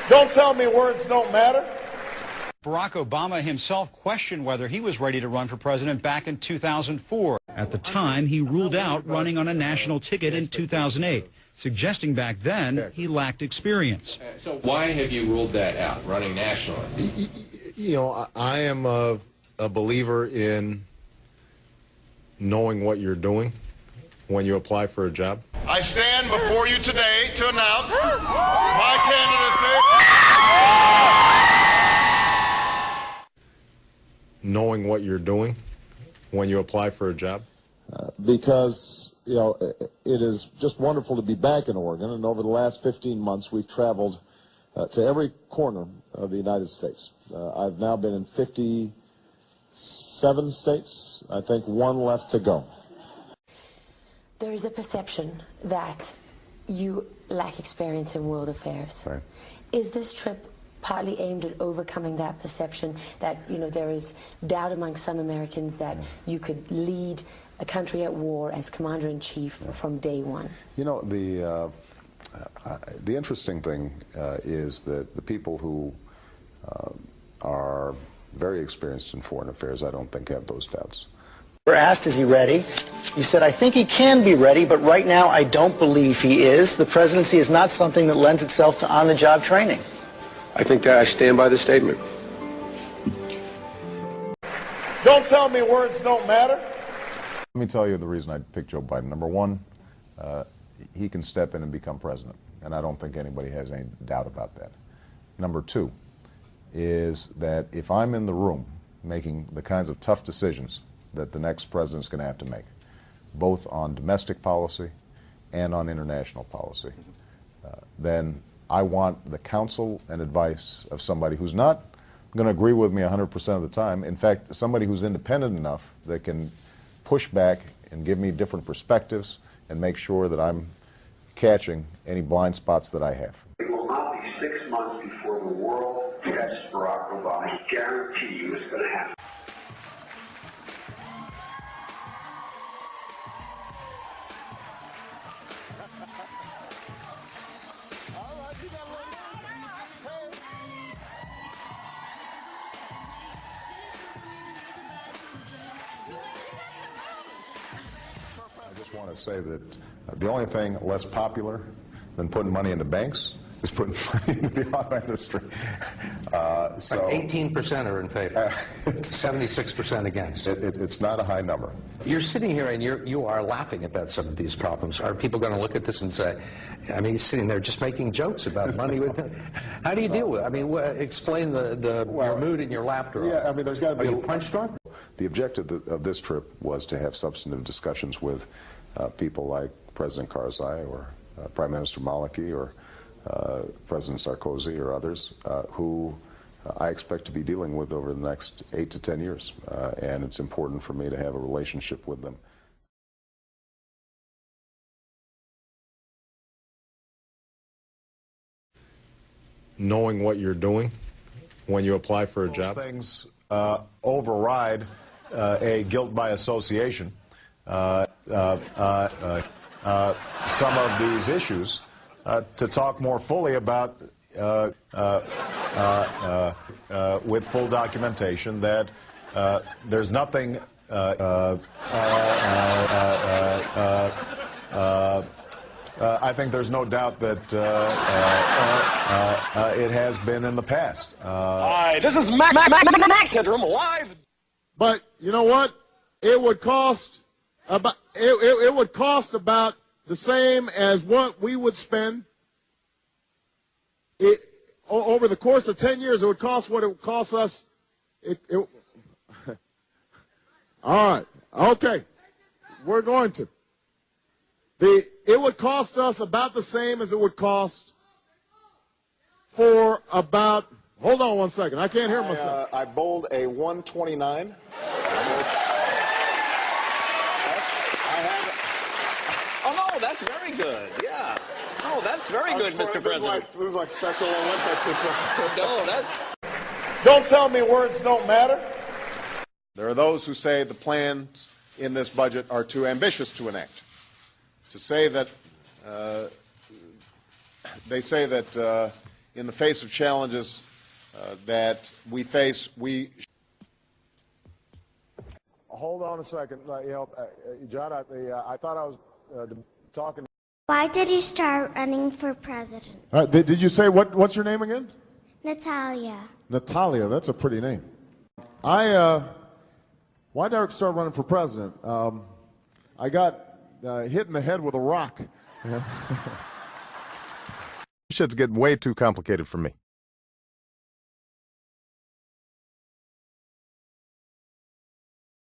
Don't tell me words don't matter. Barack Obama himself questioned whether he was ready to run for president back in 2004. At the time, he ruled out running on a national ticket in 2008, suggesting back then he lacked experience. So why have you ruled that out, running nationally? You know, I am a believer in knowing what you're doing when you apply for a job. I stand before you today to announce my candidacy. Knowing what you're doing when you apply for a job. Because, you know, it is just wonderful to be back in Oregon, and over the last 15 months we've traveled to every corner of the United States. I've now been in 57 states, I think one left to go. There is a perception that you lack experience in world affairs. Right. Is this trip partly aimed at overcoming that perception that, you know, there is doubt among some Americans that you could lead a country at war as commander-in-chief from day one? You know, the interesting thing is that the people who are very experienced in foreign affairs, I don't think have those doubts. We're asked, is he ready? You said, I think he can be ready, but right now I don't believe he is. The presidency is not something that lends itself to on-the-job training. I think that I stand by the statement. Don't tell me words don't matter. Let me tell you the reason I picked Joe Biden. Number one, he can step in and become president, and I don't think anybody has any doubt about that. Number two is that if I'm in the room making the kinds of tough decisions that the next president's going to have to make, both on domestic policy and on international policy, then I want the counsel and advice of somebody who's not going to agree with me 100% of the time. In fact, somebody who's independent enough that can push back and give me different perspectives and make sure that I'm catching any blind spots that I have. It will not be 6 months before the world tests Barack Obama. I guarantee you it's going to happen. I just want to say that the only thing less popular than putting money into banks is putting money into the auto industry. So 18% are in favor, 76% against. It's not a high number. You're sitting here and you are laughing about some of these problems. Are people going to look at this and say, I mean, he's sitting there just making jokes about money? How do you deal with it? I mean, explain your mood and your laughter. Yeah, I mean, there's got to be. Are you punch drunk? The objective of this trip was to have substantive discussions with people like President Karzai or Prime Minister Maliki or President Sarkozy or others who I expect to be dealing with over the next 8 to 10 years. And it's important for me to have a relationship with them. Knowing what you're doing when you apply for a job. Those things override a guilt by association. Some of these issues to talk more fully about with full documentation that there's nothing I think there's no doubt that it has been in the past. Hi, this is Max Headroom live. But you know what? It would cost about it would cost about the same as what we would spend over the course of 10 years. It would cost what it would cost us. All right, okay, we're going to. It would cost us about the same as it would cost for about. Hold on one second. I can't hear myself. I bowled a 129. Oh, no, that's very good. Yeah. Oh, that's very good, Mr. President. This is like Special Olympics or something. No, that. Don't tell me words don't matter. There are those who say the plans in this budget are too ambitious to enact. To say that they say that in the face of challenges that we face, we... Hold on a second, John. I thought I was talking. Why did you start running for president? Did you say what's your name again? Natalia. Natalia, that's a pretty name. Why did I start running for president? I got hit in the head with a rock. Shit's getting way too complicated for me.